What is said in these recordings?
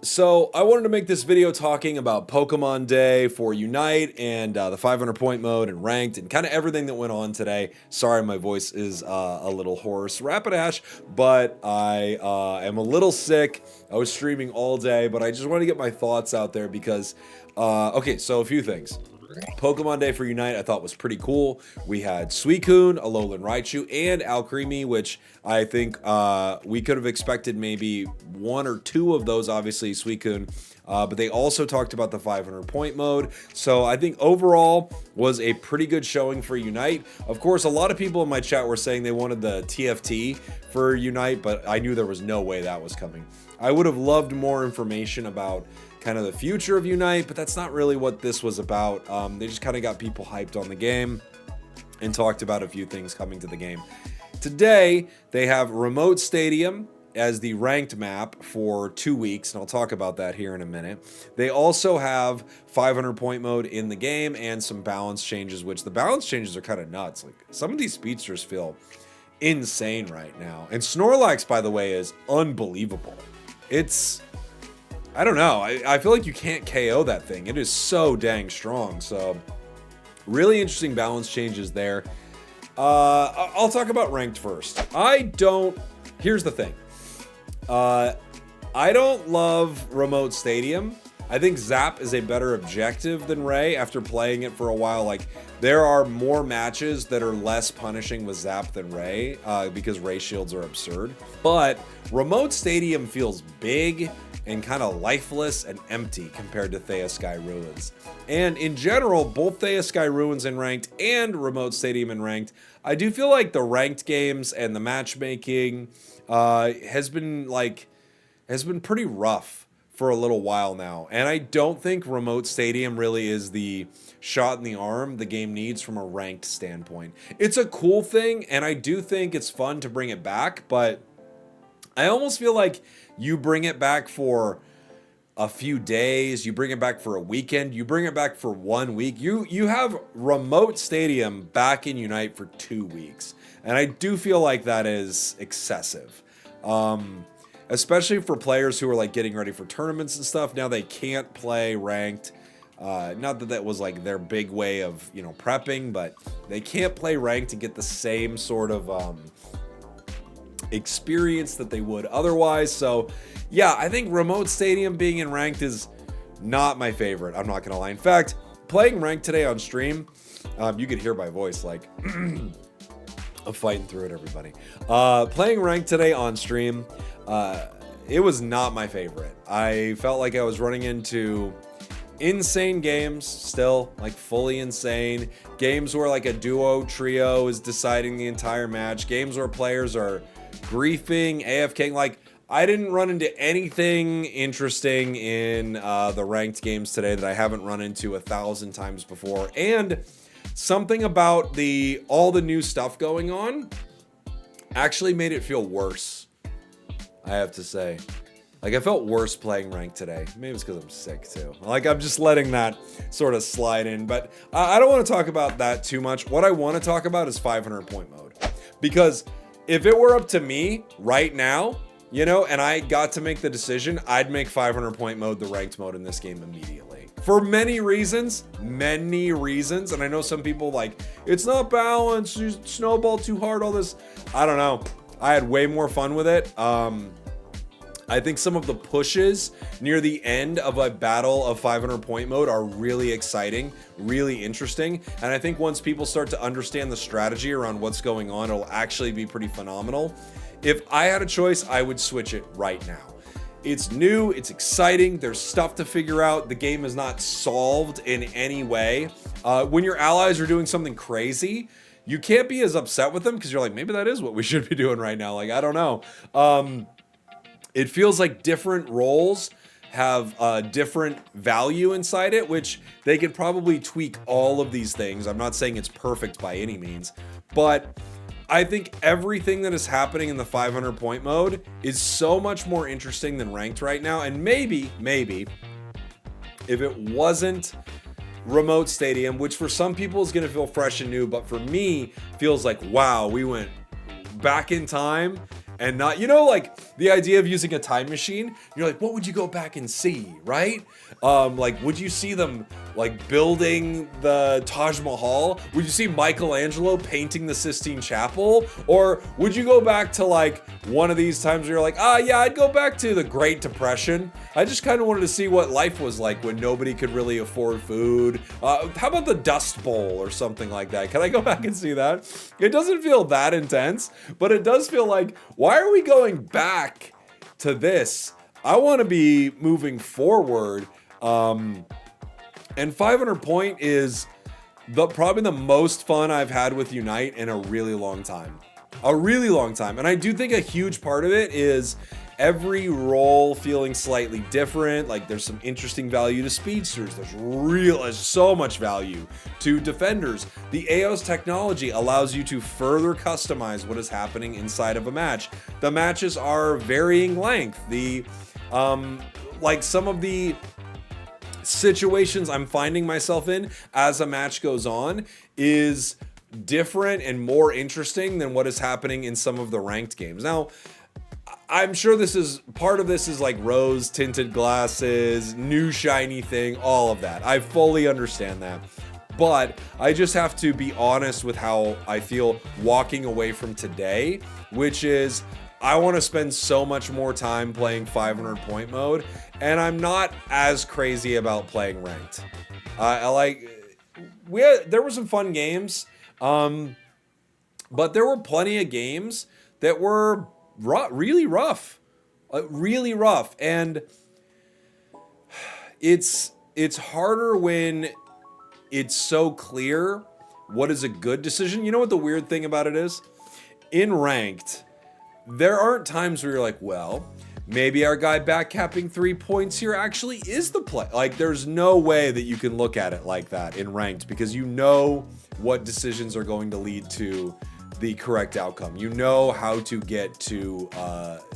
So I wanted to make this video talking about Pokemon Day for Unite and the 500 point mode and ranked and kind of everything that went on today. Sorry, my voice is a little hoarse, Rapidash, but I am a little sick. I was streaming all day, but I just want to get my thoughts out there because, okay, so a few things. Pokemon Day for Unite I thought was pretty cool. We had Suicune, Alolan Raichu, and Alcremie, which I think we could have expected maybe one or two of those, obviously Suicune, but they also talked about the 500 point mode. So I think overall was a pretty good showing for Unite. Of course, a lot of people in my chat were saying they wanted the TFT for Unite, but I knew there was no way that was coming. I would have loved more information about kind of the future of Unite, but that's not really what this was about. They just kind of got people hyped on the game and talked about a few things coming to the game. Today, they have Remote Stadium as the ranked map for 2 weeks, and I'll talk about that here in a minute. They also have 500 point mode in the game and some balance changes, which the balance changes are kind of nuts. Like, some of these speedsters feel insane right now. And Snorlax, by the way, is unbelievable. I don't know. I feel like you can't KO that thing. It is so dang strong. So really interesting balance changes there. I'll talk about ranked first. Here's the thing. I don't love Remote Stadium. I think Zap is a better objective than Ray after playing it for a while. Like, there are more matches that are less punishing with Zap than Ray because Ray shields are absurd. But Remote Stadium feels big and kind of lifeless and empty compared to Thea Sky Ruins. And in general, both Thea Sky Ruins in ranked and Remote Stadium in ranked, I do feel like the ranked games and the matchmaking has been pretty rough for a little while now. And I don't think Remote Stadium really is the shot in the arm the game needs from a ranked standpoint. It's a cool thing, and I do think it's fun to bring it back, but I almost feel like you bring it back for a few days, you bring it back for a weekend, you bring it back for 1 week. You have Remote Stadium back in Unite for 2 weeks. And I do feel like that is excessive. Especially for players who are like getting ready for tournaments and stuff. Now they can't play ranked. Not that that was like their big way of, prepping, but they can't play ranked to get the same sort of experience that they would otherwise. So yeah, I think Remote Stadium being in ranked is not my favorite. I'm not gonna lie. In fact, playing ranked today on stream, you could hear my voice like I'm fighting through it, everybody. Playing ranked today on stream, it was not my favorite. I felt like I was running into insane games, still like fully insane games where like a duo trio is deciding the entire match, games where players are griefing, AFKing. Like, I didn't run into anything interesting in the ranked games today that I haven't run into 1,000 times before. And something about all the new stuff going on actually made it feel worse, I have to say. Like, I felt worse playing ranked today. Maybe it's because I'm sick too. Like, I'm just letting that sort of slide in. But I don't want to talk about that too much. What I want to talk about is 500 point mode. Because if it were up to me right now, and I got to make the decision, I'd make 500 point mode the ranked mode in this game immediately. For many reasons. And I know some people like, it's not balanced, you snowball too hard, all this. I don't know. I had way more fun with it. I think some of the pushes near the end of a battle of 500 point mode are really exciting, really interesting. And I think once people start to understand the strategy around what's going on, it'll actually be pretty phenomenal. If I had a choice, I would switch it right now. It's new, it's exciting, there's stuff to figure out. The game is not solved in any way. When your allies are doing something crazy, you can't be as upset with them because you're like, maybe that is what we should be doing right now. Like, I don't know. It feels like different roles have a different value inside it, which they could probably tweak all of these things. I'm not saying it's perfect by any means, but I think everything that is happening in the 500 point mode is so much more interesting than ranked right now. And maybe, if it wasn't Remote Stadium, which for some people is going to feel fresh and new, but for me feels like, wow, we went back in time and not, you know, like the idea of using a time machine, you're like, what would you go back and see, right? Like, would you see them like building the Taj Mahal? Would you see Michelangelo painting the Sistine Chapel? Or would you go back to like one of these times where you're like, yeah, I'd go back to the Great Depression. I just kind of wanted to see what life was like when nobody could really afford food. How about the Dust Bowl or something like that? Can I go back and see that? It doesn't feel that intense, but it does feel like, why are we going back to this? I want to be moving forward. And 500 point is probably the most fun I've had with Unite in a really long time. A really long time. And I do think a huge part of it is every role feeling slightly different. Like there's some interesting value to speedsters. There's so much value to defenders. The AOS technology allows you to further customize what is happening inside of a match. The matches are varying length. Like some of the situations I'm finding myself in as a match goes on is different and more interesting than what is happening in some of the ranked games. Now, I'm sure part of this is like rose tinted glasses, new shiny thing, all of that. I fully understand that. But I just have to be honest with how I feel walking away from today, which is I want to spend so much more time playing 500 point mode, and I'm not as crazy about playing ranked. There were some fun games, but there were plenty of games that were really rough, and it's harder when it's so clear what is a good decision. You know what the weird thing about it is? In ranked, there aren't times where you're like, well, maybe our guy backcapping 3 points here actually is the play. Like, there's no way that you can look at it like that in ranked, because you know what decisions are going to lead to the correct outcome. You know how to get to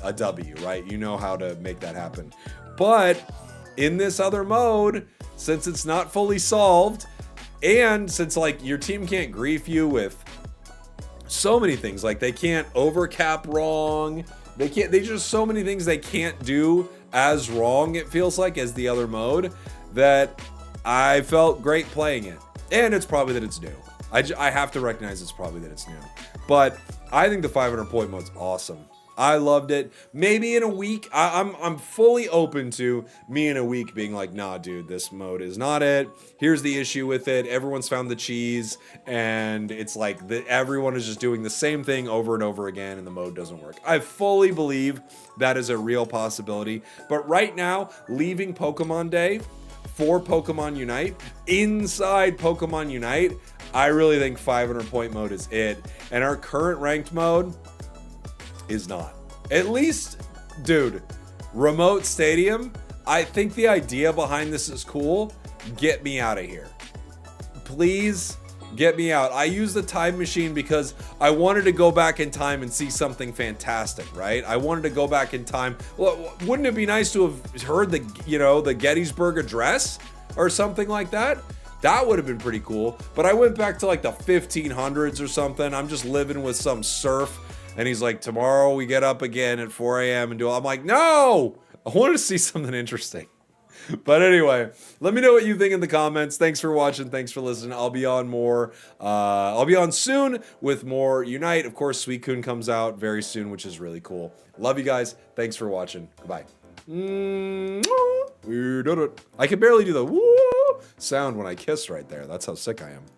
a W, right? You know how to make that happen. But in this other mode, since it's not fully solved, and since like your team can't grief you with so many things, like they can't overcap wrong, there's just so many things they can't do as wrong, it feels like, as the other mode, that I felt great playing it. And it's probably that it's new. I have to recognize it's probably that it's new. But I think the 500 point mode's awesome. I loved it. Maybe in a week, I'm fully open to me in a week being like, nah, dude, this mode is not it. Here's the issue with it. Everyone's found the cheese, and it's like everyone is just doing the same thing over and over again, and the mode doesn't work. I fully believe that is a real possibility. But right now, leaving Pokemon Day for Pokemon Unite, inside Pokemon Unite, I really think 500 point mode is it. And our current ranked mode is not. At least, dude, remote stadium, I think the idea behind this is cool. Get me out of here. Please get me out. I used the time machine because I wanted to go back in time and see something fantastic, right? I wanted to go back in time. Well, wouldn't it be nice to have heard the Gettysburg Address or something like that? That would have been pretty cool. But I went back to like the 1500s or something. I'm just living with some serf. And he's like, tomorrow we get up again at 4 a.m. and do. I'm like, no, I wanted to see something interesting. But anyway, let me know what you think in the comments. Thanks for watching. Thanks for listening. I'll be on more. I'll be on soon with more Unite. Of course, Suicune comes out very soon, which is really cool. Love you guys. Thanks for watching. Goodbye. I can barely do the woo sound when I kiss right there. That's how sick I am.